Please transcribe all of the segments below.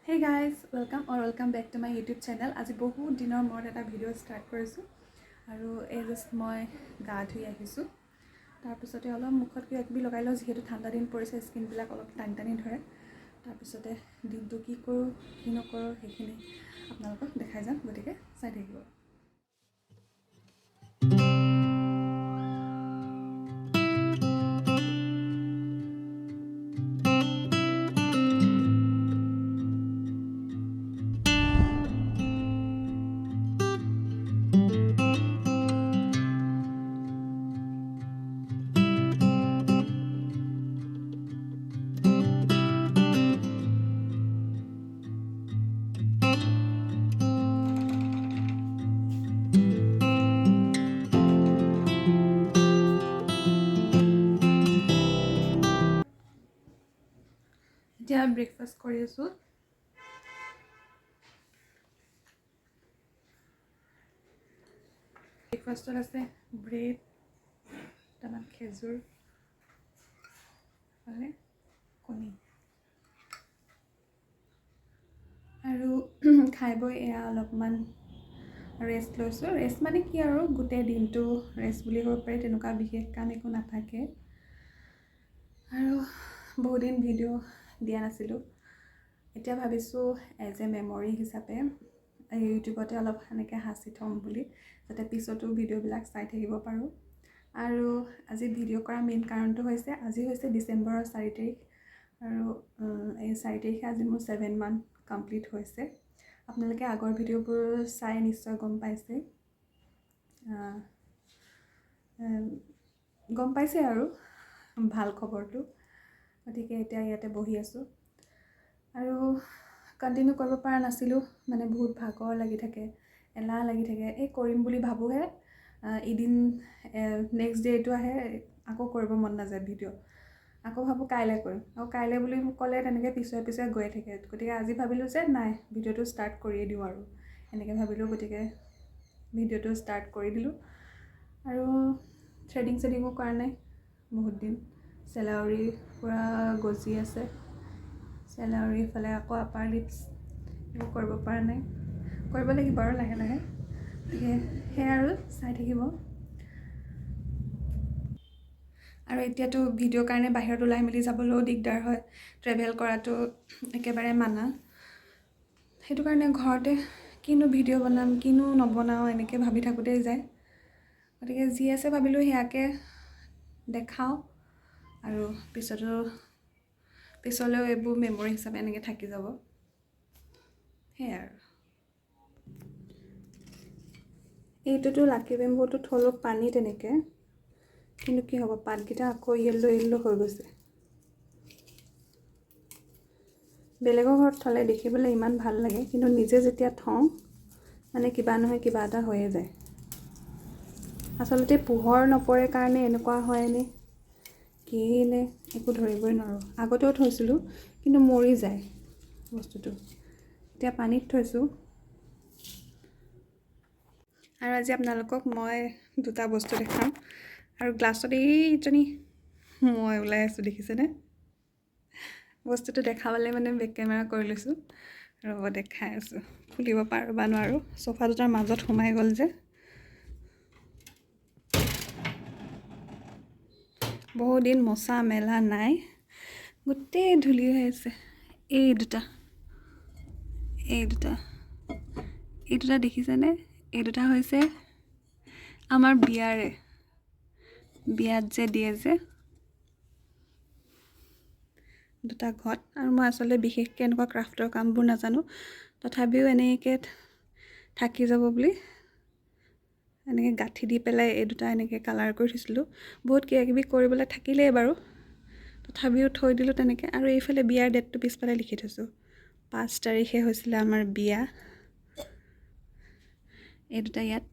Hey guys, welcome back to my YouTube channel. আজি বহুত দিনৰ মূৰত এটা ভিডিঅ' ষ্টাৰ্ট কৰিছোঁ আৰু এই জাষ্ট মই গা ধুই আহিছোঁ। তাৰপিছতে অলপ মুখত কিবা কিবি লগাই লওঁ যিহেতু ঠাণ্ডা দিন পৰিছে, স্কিনবিলাক অলপ টানি ধৰে। তাৰপিছতে দিনটো কি কৰোঁ কি নকৰোঁ সেইখিনি আপোনালোকক দেখাই যাম, গতিকে চাই থাকিব। এতিয়া ব্ৰেকফাষ্ট কৰি আছোঁ। ব্ৰেকফাষ্টত আছে ব্ৰেড, দুটামান খেজুৰ, কণী আৰু খাই বৈ এয়া অলপমান ৰেষ্ট লৈছোঁ। ৰেষ্ট মানে কি আৰু গোটেই দিনটো ৰেষ্ট বুলি ক'ব পাৰি, তেনেকুৱা বিশেষ কাম একো নাথাকে। আৰু বহুদিন ভিডিঅ' দিয়া নাছিলোঁ, এতিয়া ভাবিছোঁ এজ এ মেমৰি হিচাপে ইউটিউবতে অলপ সেনেকৈ সাঁচি থ'ম বুলি, যাতে পিছতো ভিডিঅ'বিলাক চাই থাকিব পাৰোঁ। আৰু আজি ভিডিঅ' কৰা মেইন কাৰণটো হৈছে আজি হৈছে ডিচেম্বৰৰ 4 তাৰিখ আৰু এই 4 তাৰিখে আজি মোৰ 7 মান্থ কমপ্লিট হৈছে। আপোনালোকে আগৰ ভিডিঅ'বোৰ চাই নিশ্চয় গম পাইছে আৰু ভাল খবৰটো। গতিকে এতিয়া ইয়াতে বহি আছোঁ আৰু কণ্টিনিউ কৰিব পৰা নাছিলোঁ, মানে বহুত ভাগৰ লাগি থাকে, এলাহ লাগি থাকে। এই কৰিম বুলি ভাবোঁহে, এদিন নেক্সট ডে'টো আহে আকৌ কৰিব মন নাযায় ভিডিঅ', আকৌ ভাবোঁ কাইলৈ কৰিম, আৰু কাইলৈ বুলি ক'লে তেনেকৈ পিছুৱাই গৈ থাকে। গতিকে আজি ভাবিলোঁ যে নাই, ভিডিঅ'টো ষ্টাৰ্ট কৰিয়ে দিওঁ আৰু এনেকৈ ভাবিলোঁ। গতিকে ভিডিঅ'টো ষ্টাৰ্ট কৰি দিলোঁ আৰু থ্ৰেডিঙো কৰা নাই বহুত দিন। চেলাউৰি পূৰা গজি আছে, চেলাউৰি ফালে আকৌ আপাৰ লিপছ এইবোৰ কৰিব পৰা নাই, কৰিব লাগিব আৰু লাহে লাহে। গতিকে সেয়া আৰু চাই থাকিব। আৰু এতিয়াতো ভিডিঅ'ৰ কাৰণে বাহিৰত ওলাই মেলি যাবলৈও দিগদাৰ হয়, ট্ৰেভেল কৰাটো একেবাৰে মানা। সেইটো কাৰণে ঘৰতে কিনো ভিডিঅ' বনাম কিনো নবনাওঁ এনেকৈ ভাবি থাকোঁতেই যায়। গতিকে যি আছে ভাবিলোঁ সেয়াকে দেখাওঁ আৰু পিছলৈও এইবোৰ মেমৰি হিচাপে এনেকৈ থাকি যাব। সেয়াই আৰু এইটোতো লাকি বেম্বুটো থলোঁ পানী তেনেকৈ, কিন্তু কি হ'ব, পাতকেইটা আকৌ য়েল্ল' হৈ গৈছে। বেলেগৰ ঘৰত থ'লে দেখিবলৈ ইমান ভাল লাগে, কিন্তু নিজে যেতিয়া থওঁ মানে কিবা নহয় কিবা এটা হৈয়ে যায়। আচলতে পোহৰ নপৰে কাৰণে এনেকুৱা হয়নে কি নে একো ধৰিবই নোৱাৰোঁ। আগতেও থৈছিলোঁ কিন্তু মৰি যায় বস্তুটো। এতিয়া পানীত থৈছোঁ। আৰু আজি আপোনালোকক মই দুটা বস্তু দেখাম, আৰু গ্লাছত এইজনী মই ওলাই আছোঁ, দেখিছেনে? বস্তুটো দেখাবলৈ মানে বেক কেমেৰা কৰি লৈছোঁ, ৰ'ব দেখাই আছোঁ। খুলিব পাৰোঁ বা নোৱাৰোঁ, চোফা দুটাৰ মাজত সোমাই গ'ল যে। বহুদিন মচা মেলা নাই, গোটেই ধূলি হৈ আছে। এই দুটা দেখিছেনে? এই দুটা হৈছে আমাৰ বিয়াত যে দিয়ে যে দুটা ঘট। আৰু মই আচলতে বিশেষকৈ এনেকুৱা ক্ৰাফ্টৰ কামবোৰ নাজানো, তথাপিও এনেকৈ থাকি যাব বুলি এনেকৈ গাঁঠি দি পেলাই এই দুটা এনেকৈ কালাৰ কৰি থৈছিলোঁ। বহুত কিবাকিবি কৰিবলৈ থাকিলেই বাৰু, তথাপিও থৈ দিলোঁ তেনেকৈ। আৰু এইফালে বিয়াৰ ডেটটো পিছফালে লিখি থৈছোঁ, 5 তাৰিখে হৈছিলে আমাৰ বিয়া। এই দুটা ইয়াত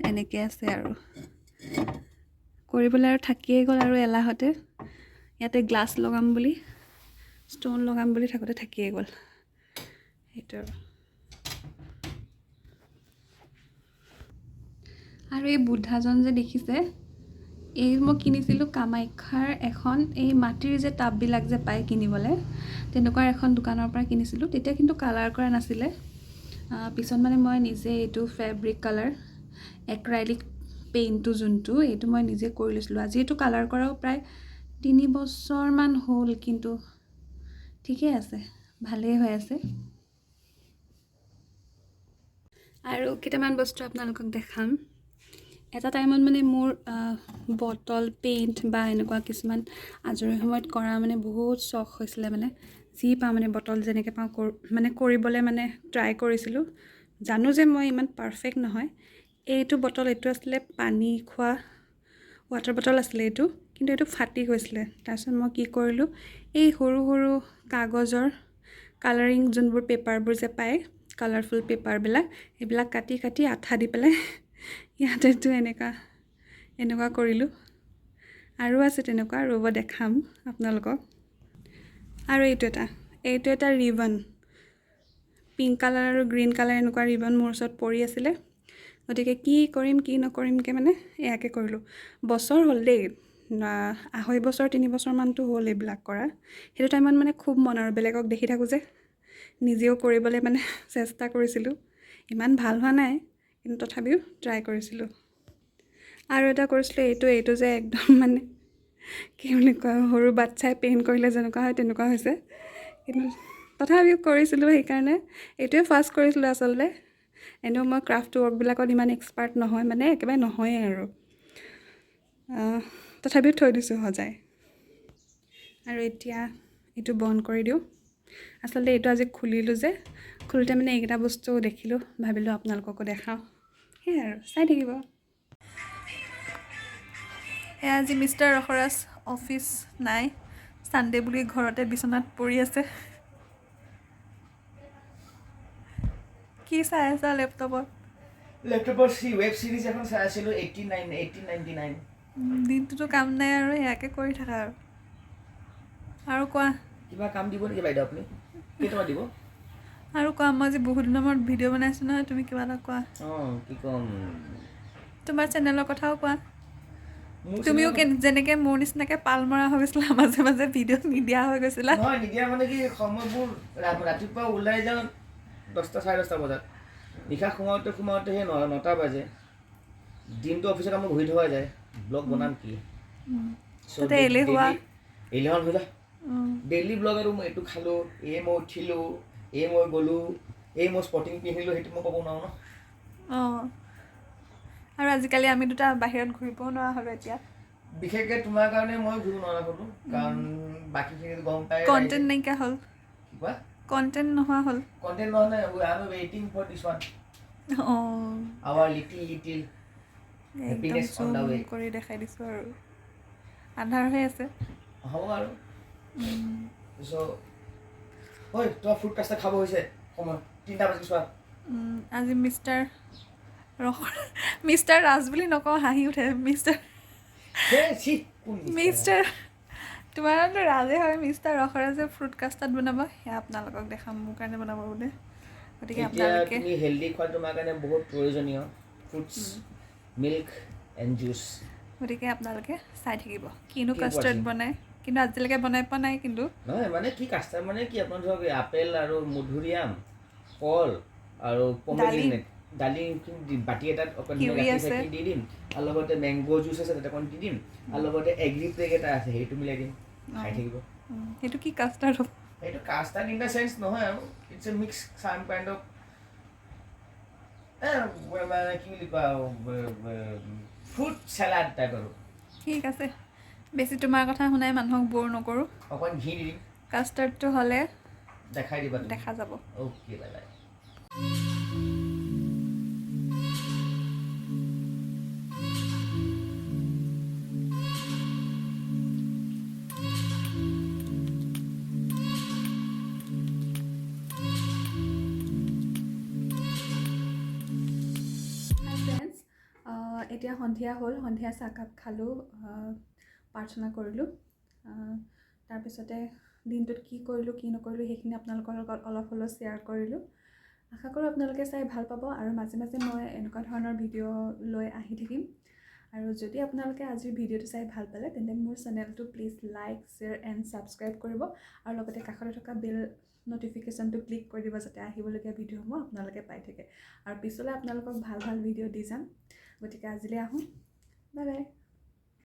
এনেকৈ আছে আৰু কৰিবলৈ আৰু থাকিয়ে গ'ল। আৰু এলাহতে ইয়াতে গ্লাছ লগাম বুলি, ষ্ট'ন লগাম বুলি থাকোঁতে থাকিয়ে গ'ল সেইটো। আৰু এই বুদ্ধাজন যে দেখিছে, এই মই কিনিছিলোঁ কামাখ্যাৰ এখন এই মাটিৰ যে টাববিলাক যে পায় কিনিবলৈ, তেনেকুৱা এখন দোকানৰ পৰা কিনিছিলোঁ। তেতিয়া কিন্তু কালাৰ কৰা নাছিলে। পিছত মানে মই নিজে এইটো ফেব্ৰিক কালাৰ এক্ৰাইলিক পেইণ্টটো যোনটো, এইটো মই নিজে কৰি লৈছিলোঁ। আজি এইটো কালাৰ কৰাও প্ৰায় 3 বছৰমান হ'ল, কিন্তু ঠিকেই আছে, ভালেই হৈ আছে। আৰু কেইটামান বস্তু আপোনালোকক দেখাম। এটা টাইমত মানে মোৰ বটল পেইণ্ট বা এনেকুৱা কিছুমান আজৰি সময়ত কৰা মানে বহুত চখ হৈছিলে। মানে যি পাওঁ মানে বটল যেনেকৈ পাওঁ মানে কৰিবলৈ মানে ট্ৰাই কৰিছিলোঁ। জানো যে মই ইমান পাৰফেক্ট নহয়। এইটো বটল, এইটো আছিলে পানী খোৱা ৱাটাৰ বটল আছিলে এইটো, কিন্তু এইটো ফাটি গৈছিলে। তাৰপিছত মই কি কৰিলোঁ, এই সৰু সৰু কাগজৰ কালাৰিং যোনবোৰ পেপাৰবোৰ যে পায়, কালাৰফুল পেপাৰবিলাক, এইবিলাক কাটি কাটি আঠা দি পেলাই ইয়াতেতো এনেকুৱা কৰিলোঁ। আৰু আছে তেনেকুৱা, ৰ'ব দেখাম আপোনালোকক। আৰু এইটো এটা ৰিবন, পিংক কালাৰ আৰু গ্ৰীণ কালাৰ এনেকুৱা ৰিবন মোৰ ওচৰত পৰি আছিলে। গতিকে কি কৰিম কি নকৰিমকৈ মানে এয়াকে কৰিলোঁ। বছৰ হ'ল দেই, 2.5 বছৰ 3 বছৰমানটো হ'ল এইবিলাক কৰা। সেইটো টাইমত মানে খুব মন আৰু বেলেগক দেখি থাকোঁ যে, নিজেও কৰিবলৈ মানে চেষ্টা কৰিছিলোঁ। ইমান ভাল হোৱা নাই, কিন্তু তথাপিও ট্ৰাই কৰিছিলোঁ। আৰু এটা কৰিছিলোঁ এইটো যে একদম মানে কি বুলি কয়, সৰু বাচ্ছাই পেইণ্ট কৰিলে যেনেকুৱা হয় তেনেকুৱা হৈছে, কিন্তু তথাপিও কৰিছিলোঁ। সেইকাৰণে এইটোৱে ফাৰ্ষ্ট কৰিছিলোঁ আচলতে। এনেও মই ক্ৰাফ্ট ৱৰ্কবিলাকত ইমান এক্সপাৰ্ট নহয়, মানে একেবাৰে নহয়েই আৰু। তথাপিও থৈ দিছোঁ সজাই। আৰু এতিয়া এইটো বন্ধ কৰি দিওঁ। আচলতে এইটো আজি খুলিলোঁ যে, খোলোতে মানে এইকেইটা বস্তু দেখিলোঁ, ভাবিলোঁ আপোনালোককো দেখাওঁ। সেয়াই আৰু, চাই থাকিব। এয়া আজি মিষ্টাৰ ৰসৰাজ অফিচ নাই, ছানডে বুলি ঘৰতে বিচনাত পৰি আছে। কি চাই আছা লেপটপত? লেপটপৰ ৱেব চিৰিজ এখন চাই আছিলোঁ, 1899। দিনটোতো কাম নাই আৰু সেয়াকে কৰি থাকা আৰু কোৱা। কিবা কাম দিব নেকি বাইদেউ আপুনি? কেইটকা দিব? আৰু কোৱা, মই আজি বহুত দিনৰ মূৰত ভিডিঅ' বনাইছোঁ নহয়, তুমি কিবা এটা কোৱা। কি ক'ম? তোমাৰ চেনেলৰ কথাও কোৱা। মোৰ তুমিও চেনেলৰ যেনেকৈ মোৰ নিচিনাকৈ পাল মৰা হৈ গৈছিলা, মাজে মাজে ভিডিঅ' নিদিয়া হৈ গৈছিলা। নহয়, নিদিয়া মানে কি, সময়বোৰ ৰাতিপুৱা ওলাই যাওঁ 10টা 10:30 বজাত, নিশা সোমাওঁতে সেই 9টা বাজে। দিনটো অফিচত কামত ঘূৰি থকা যায়, ব্লগ বনাম কি? তাতে এলেহুৱা। এলেহুৱা হৈ যায়। ডেইলি ব্লগ আৰু মই এইটো খালোঁ, মই উঠিলোঁ, মই গ'লোঁ, মই স্পৰ্টিং পিন্ধিলোঁ, সেইটো মই ক'ব নোৱাৰোঁ ন। আৰু আজিকালি আমি দুটা বাহিৰত ঘূৰিবও নোৱাৰা হ'লোঁ এতিয়া। বিশেষকৈ তোমাৰ কাৰণে মই ঘূৰিব নোৱাৰা হ'লোঁ, কাৰণ বাকীখিনি গম পাই কণ্টেণ্ট নাইকিয়া হ'ল। কিবা কণ্টেণ্ট নোহোৱা হ'ল। কণ্টেণ্ট নহয়, আই এম ৱেইটিং for this one. Our little একদম happiness on zoom the way. কৰি দেখাই দিছোঁ আৰু আন্ধাৰ হৈ আছে। হ'ব আৰু ঐ, তোমাৰ ফুড কাষ্টাৰ্ড খাব হৈছে সময়, 3টা বাজি চোৱা। আজি মিষ্টাৰ ৰাজ বুলি নকওঁ, হাঁহি উঠে। মিষ্টাৰ তোমাৰ নামটো ৰাজে হয়। মিষ্টাৰ ৰসৰাজে ফ্ৰুট কাষ্টাৰ্ড বনাব, সেয়া আপোনালোকক দেখাম। মোৰ কাৰণে বনাব বোলে। গতিকে এতিয়া আপোনালোকে তুমি হেল্ডি খোৱা, তোমাৰ কাৰণে বহুত প্ৰয়োজনীয় ফ্ৰুটছ, মিল্ক এণ্ড জুচ। গতিকে আপোনালোকে চাই থাকিব কিনো Keep কাষ্টাৰ্ড watching. বনায়, কিন্তু আজিলৈকে বনাই পোৱা নাই। কিন্তু নহয় মানে কি, কাষ্টাৰ্ড মানে কি, আপোনাৰ ধৰক আপেল আৰু মধুৰিআম, কল আৰু পমেগ্ৰেনেট, দালি বাতি এটাত অকণ কিৱি গাখীৰ আছে। চাখীৰ দি দিম, আৰু লগতে মেংগ' জুচ আছে তাতে অকণ দি দিম, আৰু লগতে এগ্ৰি পেক এটা আছে, সেইটো মিলাই দিম, খাই থাকিব। সেইটো কি কাষ্টাৰ্ড হ'ব? এইটো কাষ্টাৰ্ড ইন দ্য চেন্স নহয় আৰু, ইটছ এ মিক্স চাম কাইণ্ড অফ মানে কি বুলি কয় আৰু, ফ্ৰুট চেলাড টাইপ আৰু। ঠিক আছে, বেছি তোমাৰ কথা শুনাই মানুহক ব'ৰ নকৰোঁ। অকণ ঘি দি দিম, কাষ্টাৰ্ডটো হ'লে দেখাই দিবা তুমি। দেখা যাব। Okay, bye bye. এতিয়া সন্ধিয়া হ'ল, সন্ধিয়া চাহকাপ খালোঁ, প্ৰাৰ্থনা কৰিলোঁ। তাৰপিছতে দিনটোত কি কৰিলোঁ কি নকৰিলোঁ সেইখিনি আপোনালোকৰ লগত অলপ হ'লেও শ্বেয়াৰ কৰিলোঁ। আশা কৰোঁ আপোনালোকে চাই ভাল পাব, আৰু মাজে মাজে মই এনেকুৱা ধৰণৰ ভিডিঅ' লৈ আহি থাকিম। আৰু যদি আপোনালোকে আজিৰ ভিডিঅ'টো চাই ভাল পালে তেন্তে মোৰ চেনেলটো please like share and subscribe কৰিব আৰু লগতে কাষতে থকা বেল নটিফিকেশ্যনটো ক্লিক কৰি দিব যাতে আহিবলগীয়া ভিডিঅ'সমূহ আপোনালোকে পাই থাকে আৰু পিছলৈ আপোনালোকক ভাল ভাল ভিডিঅ' দি যাম গতিকে আজিলৈ আহোঁ বাই বাই